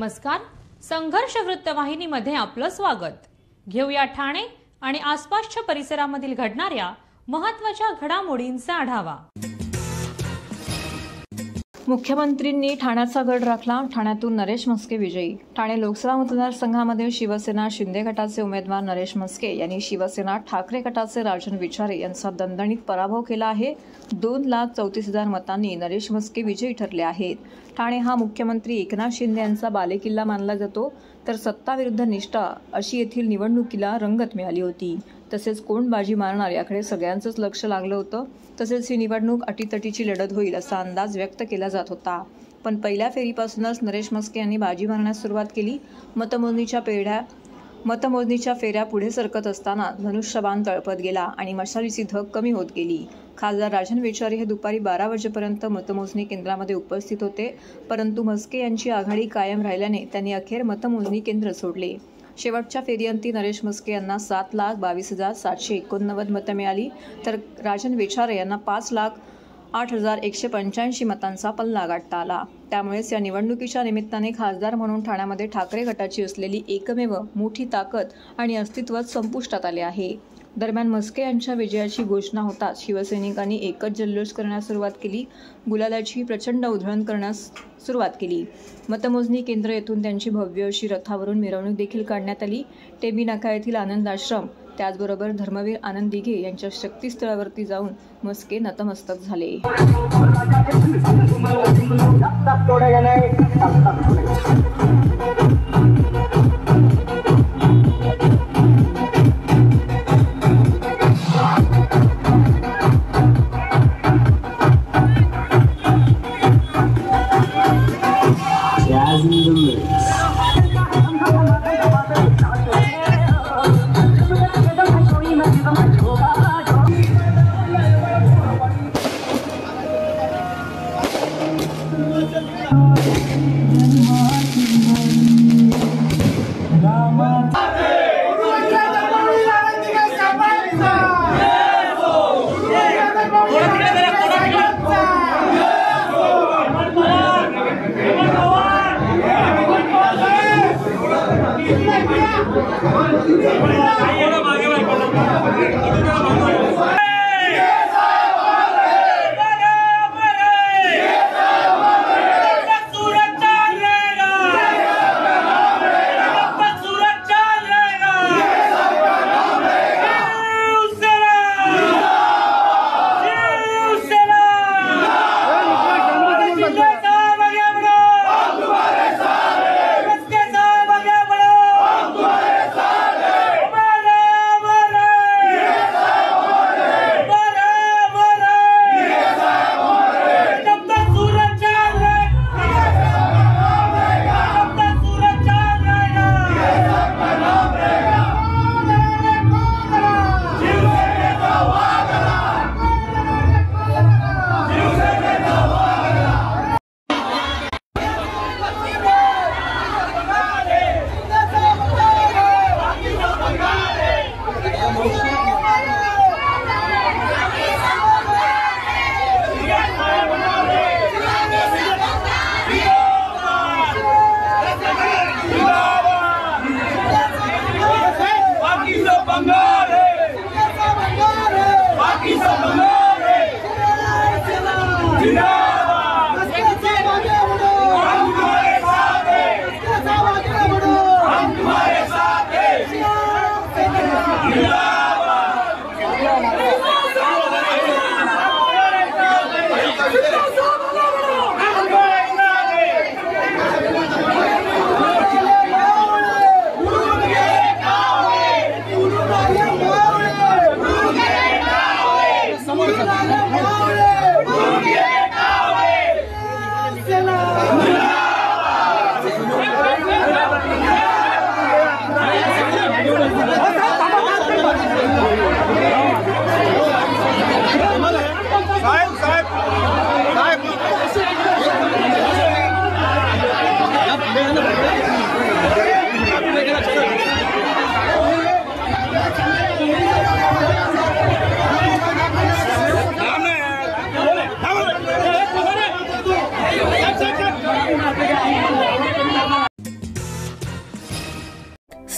नमस्कार. संघर्ष वृत्तवाहिनीमध्ये आपलं स्वागत. घेऊया ठाणे आणि आसपासच्या परिसरामधील घडणाऱ्या महत्त्वाच्या घडामोडींचा आढावा. मुख्यमंत्रींनी ठाण्याचा गड राखला. ठाण्यातून नरेश म्हस्के विजयी. ठाणे लोकसभा मतदारसंघामध्ये शिवसेना शिंदे गटाचे उमेदवार नरेश म्हस्के यांनी शिवसेना ठाकरे गटाचे राजन विचारे यांचा दणदणीत पराभव केला आहे. 2,34,000 मतांनी नरेश म्हस्के विजयी ठरले आहेत. ठाणे हा मुख्यमंत्री एकनाथ शिंदे यांचा बालेकिल्ला मानला जातो, तर सत्ता विरुद्ध निष्ठा अशी येथील निवडणुकीला रंगत मिळाली होती. तसेच कोण बाजी मारणार याकडे सगळ्यांचंच लक्ष लागलं होतं. तसेच ही निवडणूक अटीतटीची लढत होईल असा अंदाज व्यक्त केला जात होता. पण पहिल्या फेरीपासूनच नरेश म्हस्के यांनी बाजी मारण्यास सुरुवात केली. मतमोजणीच्या फेऱ्या पुढे सरकत असताना धनुष्यबाण तळपत गेला आणि मशालीची धग कमी होत गेली. खासदार राजन विचारे हे दुपारी 12 वाजेपर्यंत मतमोजणी केंद्रामध्ये उपस्थित होते, परंतु म्हस्के यांची आघाडी कायम राहिल्याने त्यांनी अखेर मतमोजणी केंद्र सोडले. शेवटच्या फेरीअंती नरेश म्हस्के यांना 7,22,789 मतं मिळाली, तर राजन विचारे यांना 5,08,185 मतांचा पल्ला गाठता आला. त्यामुळेच या निवडणुकीच्या निमित्ताने खासदार म्हणून ठाण्यामध्ये ठाकरे गटाची असलेली एकमेव मोठी ताकद आणि अस्तित्व संपुष्टात आले आहे. दरम्यान म्हस्के यांच्या विजयाची घोषणा होताच शिवसैनिकांनी एकच जल्लोष करण्यास सुरुवात केली. गुलालाची प्रचंड उधळण करण्यास सुरुवात केली. मतमोजणी केंद्र येथून त्यांची भव्य अशी रथावरून मिरवणूक देखील काढण्यात आली. टेंबी नाका येथील आनंद आश्रम, त्याचबरोबर धर्मवीर आनंद दिघे यांच्या शक्तीस्थळावरती जाऊन म्हस्के नतमस्तक झाले.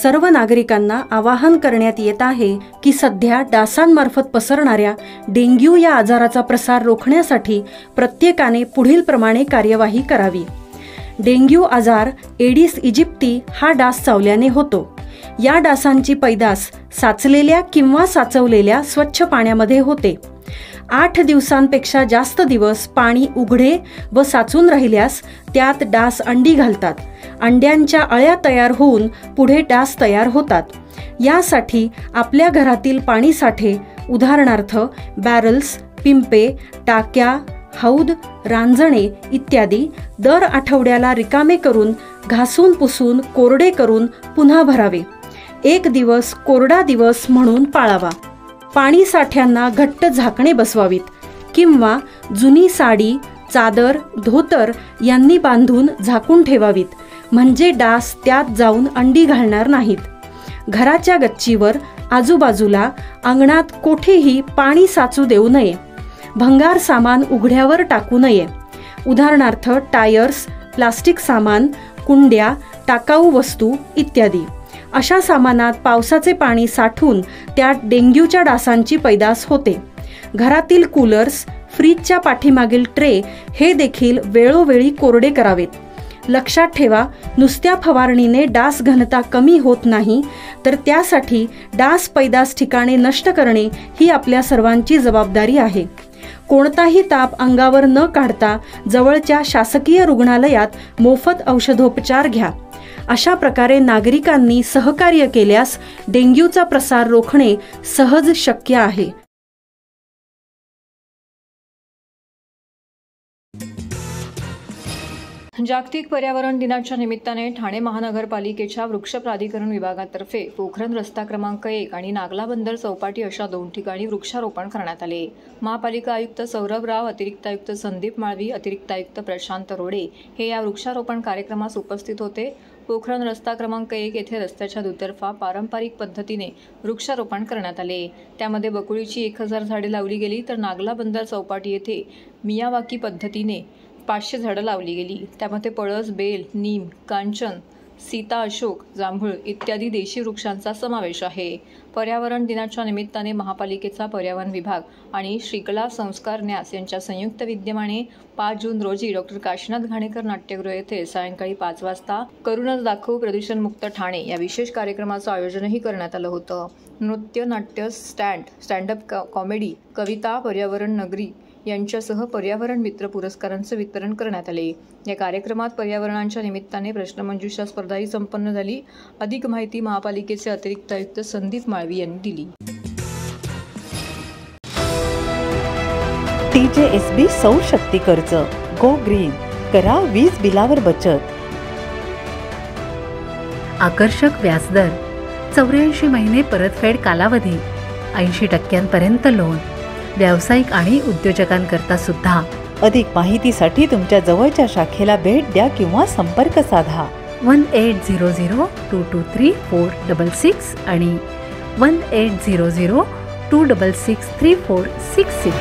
सर्व नागरिकांना आवाहन करण्यात येत आहे की सध्या डासांमार्फत पसरणाऱ्या डेंग्यू या आजाराचा प्रसार रोखण्यासाठी प्रत्येकाने पुढील प्रमाणे कार्यवाही करावी. डेंग्यू आजार एडिस इजिप्ती हा डास चावल्याने होतो. या डासांची पैदास साचलेल्या किंवा साचवलेल्या स्वच्छ पाण्यामध्ये होते. 8 दिवसांपेक्षा जास्त दिवस पाणी उघडे व साचून राहिल्यास त्यात डास अंडी घालतात. अंड्यांच्या अळ्या तयार होऊन पुढे डास तयार होतात. यासाठी आपल्या घरातील पाणीसाठे उदाहरणार्थ बॅरल्स, पिंपे, टाक्या, हौद, रांजणे इत्यादी दर आठवड्याला रिकामे करून घासून पुसून कोरडे करून पुन्हा भरावे. 1 दिवस कोरडा दिवस म्हणून पाळावा. पाणी साठ्यांना घट्ट झाकणे बसवावीत किंवा जुनी साडी, चादर, धोतर यांनी बांधून झाकून ठेवावीत, म्हणजे डास त्यात जाऊन अंडी घालणार नाहीत. घराच्या गच्चीवर, आजूबाजूला, अंगणात कोठेही पाणी साचू देऊ नये. भंगार सामान उघड्यावर टाकू नये. उदाहरणार्थ टायर्स, प्लास्टिक सामान, कुंड्या, टाकाऊ वस्तू इत्यादी. अशा सामानात पावसाचे पाणी साठून त्यात डेंग्यूच्या डासांची पैदास होते. घरातील कूलर्स, फ्रीजच्या पाठीमागील ट्रे हे देखील वेळोवेळी कोरडे करावेत. लक्षात ठेवा, नुसत्या फवारणीने डास घनता कमी होत नाही, तर त्यासाठी डास पैदास ठिकाणे नष्ट करणे ही आपल्या सर्वांची जबाबदारी आहे. कोणताही ताप अंगावर न काढता जवळच्या शासकीय रुग्णालयात मोफत औषधोपचार घ्या. अशा प्रकारे नागरिकांनी सहकार्य केल्यास डेंग्यूचा प्रसार रोखणे सहज शक्य आहे. जागतिक पर्यावरण दिनाच्या निमित्ताने ठाणे महानगरपालिकेच्या वृक्ष प्राधिकरण विभागातर्फे पोखरण रस्ता क्रमांक 1 आणि नागला बंदर चौपाटी अशा 2 ठिकाणी वृक्षारोपण करण्यात आले. महापालिका आयुक्त सौरभ राव, अतिरिक्त आयुक्त संदीप माळवी, अतिरिक्त आयुक्त प्रशांत रोडे हे या वृक्षारोपण कार्यक्रमास उपस्थित होते. पोखरण रस्ता क्रमांक 1 येथे रस्त्याच्या दुतर्फा पारंपरिक पद्धतीने वृक्षारोपण करण्यात आले. त्यामध्ये बकुळीची 1000 झाडे लावली गेली, तर नागला बंदर चौपाटी येथे मियावाकी पद्धतीने 500 झाडं लावली गेली. त्यामध्ये पळस, बेल, नीम, कांचन, सीता अशोक, जांभूळ इत्यादी देशी वृक्षांचा समावेश आहे. पर्यावरण दिनाच्या निमित्ताने महापालिकेचा पर्यावरण विभाग आणि श्रीकला संस्कार न्यास यांच्या संयुक्त विद्यमाने 5 जून रोजी डॉक्टर काशीनाथ घाणेकर नाट्यगृह येथे सायंकाळी 5 वाजता करूनच दाखवू प्रदूषणमुक्त ठाणे या विशेष कार्यक्रमाचं आयोजनही करण्यात आलं होतं. नृत्य, नाट्य, स्टँडअप कॉमेडी, कविता, पर्यावरण नगरी यांच्यासह पर्यावरण मित्र पुरस्कारांचं वितरण करण्यात आले. या कार्यक्रमात पर्यावरणाच्या निमित्ताने प्रश्नमंजुषा स्पर्धाही संपन्न झाली. अधिक माहिती महापालिकेचे अतिरिक्त आयुक्त संदीप माळवी यांनी दिली. TJSB सौर शक्ती कर्ज, गो ग्रीन, करा वीज बिलावर बचत. आकर्षक व्याजदर, 84 महिने परतफेड कालावधी, 80% लोन, व्यावसायिक आणि उद्योजकांकरता सुद्धा. अधिक माहितीसाठी तुमच्या जवळच्या शाखेला भेट द्या किंवा संपर्क साधा. 1800-223-466 आणि 1800-266-3466.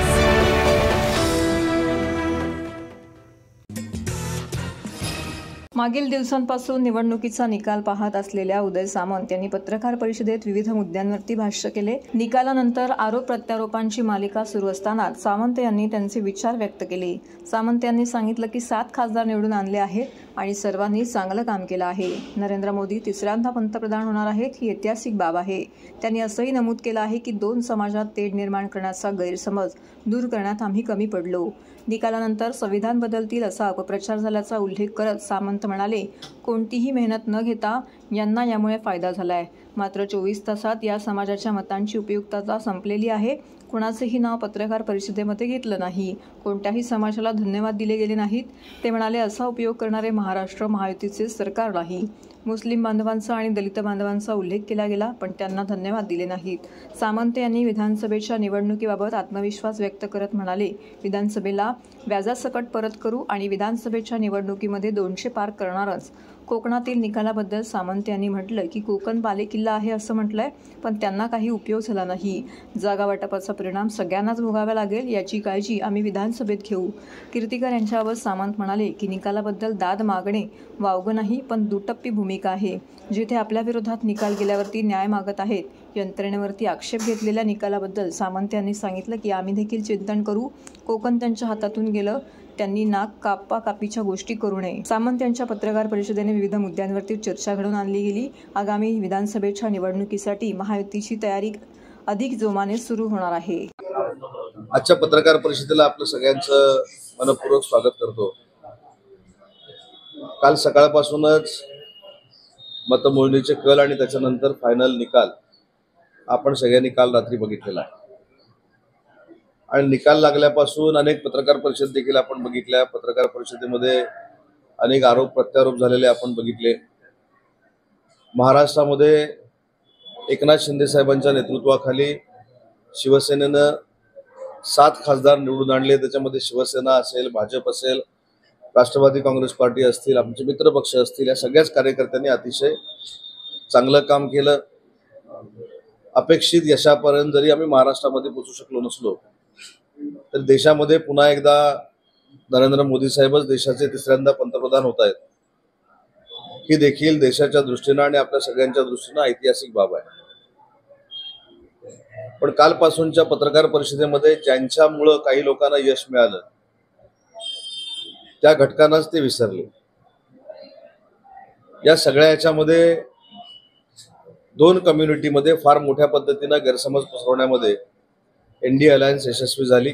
मागील दिवसांपासून निवडणुकीचा निकाल पाहत असलेल्या उदय सामंत यांनी पत्रकार परिषदेत विविध मुद्द्यांवरती भाष्य केले. निकालानंतर आरोप प्रत्यारोपांची मालिका सुरू असताना सामंत यांनी त्यांचे विचार व्यक्त केले. सामंत यांनी सांगितलं की 7 खासदार निवडून आणले आहेत आणि सर्वांनी चांगलं काम केलं आहे. नरेंद्र मोदी 3ऱ्यांदा पंतप्रधान होणार आहेत ही ऐतिहासिक बाब आहे. त्यांनी असंही नमूद केलं आहे की 2 समाजात तेढ निर्माण करण्याचा गैरसमज दूर करण्यात आम्ही कमी पडलो. निकालानंतर संविधान बदलतील असा अपप्रचार झाल्याचा उल्लेख करत सामंत म्हणाले, कोणतीही मेहनत न घेता यांना यामुळे फायदा झालाय. मात्र 24 तासात या समाजाच्या मतांची उपयुक्तता संपलेली आहे. कुणाचेही नाव पत्रकार परिषदेमध्ये घेतलं नाही. कोणत्याही समाजाला धन्यवाद दिले गेले नाहीत. ते म्हणाले, असा उपयोग करणारे महाराष्ट्र महायुतीचे सरकार नाही. मुस्लिम बांधवांचा आणि दलित बांधवांचा उल्लेख केला गेला, पण त्यांना धन्यवाद दिले नाहीत. सामंत यांनी विधानसभेच्या निवडणुकीबाबत आत्मविश्वास व्यक्त करत म्हणाले, विधानसभेला व्याजासकट परत करू आणि विधानसभेच्या निवडणुकीमध्ये 200 पार करणारच. कोकणातील निकालाबद्दल सामंत यांनी म्हटलं की कोकण बालेकिल्ला आहे असं म्हटलंय, पण त्यांना काही उपयोग झाला नाही. जागा वाटपाचा परिणाम सगळ्यांनाच भोगावा लागेल याची काळजी आम्ही विधानसभेत घेऊ. कीर्तिकर यांच्यावर सामंत म्हणाले की निकालाबद्दल दाद मागणे वावगं नाही, पण दुटप्पी भूमिका आहे. जिथे आपल्या विरोधात निकाल गेल्यावरती न्याय मागत आहेत. यंत्रणेवरती आक्षेप घेतलेल्या निकालाबद्दल सामंत यांनी सांगितलं की आम्ही देखील चिंतन करू. कोकण त्यांच्या हातातून गेलं, त्यांनी नाक कापाकापीच्या गोष्टी करू नये. सामंत यांच्या पत्रकार परिषदेने विविध मुद्द्यांवरती चर्चा घडवून आणली गेली. आगामी विधानसभेच्या निवडणुकीसाठी महायुतीची तयारी अधिक जोमाने सुरू होणार आहे. आजच्या पत्रकार परिषदेला आपलं सगळ्यांचं मनपूर्वक स्वागत करतो. काल सकाळपासूनच मतमोजणीचे कल आणि त्याच्यानंतर फायनल निकाल आपण सगळ्यांनी काल रात्री बघितलेला आहे. आणि निकाल लागल्यापासून अनेक पत्रकार परिषद देखील आपण बघितल्या. पत्रकार परिषदेमध्ये अनेक आरोप प्रत्यारोप झालेले आपण बघितले. महाराष्ट्रामध्ये एकनाथ शिंदे साहेबांच्या नेतृत्वाखाली शिवसेनेनं 7 खासदार निवडून आणले. त्याच्यामध्ये शिवसेना असेल, भाजप असेल, राष्ट्रवादी काँग्रेस पार्टी असतील, आमचे मित्रपक्ष असतील, या सगळ्याच कार्यकर्त्यांनी अतिशय चांगलं काम केलं. अपेक्षित यशापर्यंत जरी आम्ही महाराष्ट्रामध्ये पोहोचू शकलो नसलो तर देशामध्ये पुन्हा एकदा नरेंद्र मोदी साहेबच देशाचे तिसऱ्यांदा पंतप्रधान होत आहेत. ही देखील देशाच्या दृष्टीनं आणि आपल्या सगळ्यांच्या दृष्टीनं ऐतिहासिक बाब आहे. पण कालपासूनच्या पत्रकार परिषदेमध्ये ज्यांच्यामुळं काही लोकांना यश मिळालं त्या घटकांनाच ते विसरले. या सगळ्या याच्यामध्ये 2 कम्युनिटीमध्ये फार मोठ्या पद्धतीनं गैरसमज पसरवण्यामध्ये इंडिया अलायन्स यशस्वी झाली.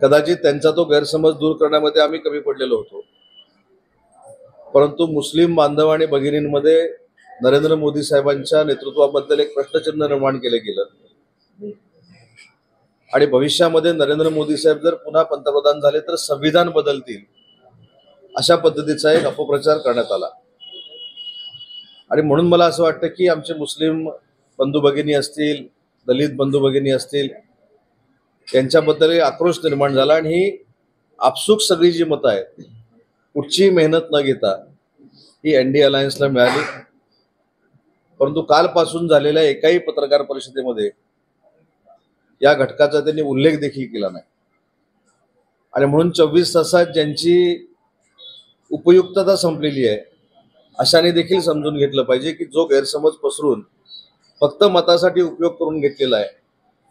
कदाचित त्यांचा तो गैरसमज दूर करण्यामध्ये आम्ही कमी पडलेलो होतो, परंतु मुस्लिम बांधव आणि भगिनींमध्ये नरेंद्र मोदी साहेबांच्या नेतृत्वाबद्दल एक प्रश्नचिन्ह निर्माण केलं गेलं. आणि भविष्यामध्ये नरेंद्र मोदी साहेब जर पुन्हा पंतप्रधान झाले तर संविधान बदलतील अशा पद्धतीचा एक अपप्रचार करण्यात आला. आणि म्हणून मला असं वाटतं की आमचे मुस्लिम बंधू भगिनी असतील, दलित बंधू भगिनी असतील, यांच्याबद्दल आक्रोश निर्माण झाला. आणि ही आपसूक सगळी जी मतं आहेत कुठची मेहनत न घेता ही एनडीए अलायन्सला मिळाली. परंतु कालपासून झालेल्या एकाही पत्रकार परिषदेमध्ये या घटकाचा त्यांनी उल्लेख देखील केला नाही. आणि म्हणून 24 तासात ज्यांची उपयुक्तता संपलेली आहे अशाने देखील समजून घेतलं पाहिजे की जो गैरसमज पसरून फक्त मतासाठी उपयोग करून घेतलेला आहे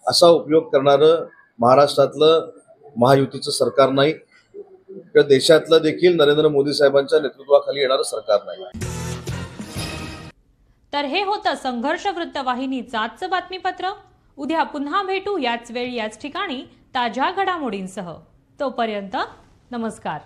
असा उपयोग करणारं महाराष्ट्रातलं महायुतीचं सरकार नाही, किंवा देशातलं देखील नरेंद्र मोदी साहेबांच्या नेतृत्वाखाली येणारं सरकार नाही. तर हे होतं संघर्ष वृत्तवाहिनीचं आजचं बातमीपत्र. उद्या पुन्हा भेटू याच वेळी याच ठिकाणी ताज्या घडामोडींसह. तोपर्यंत नमस्कार.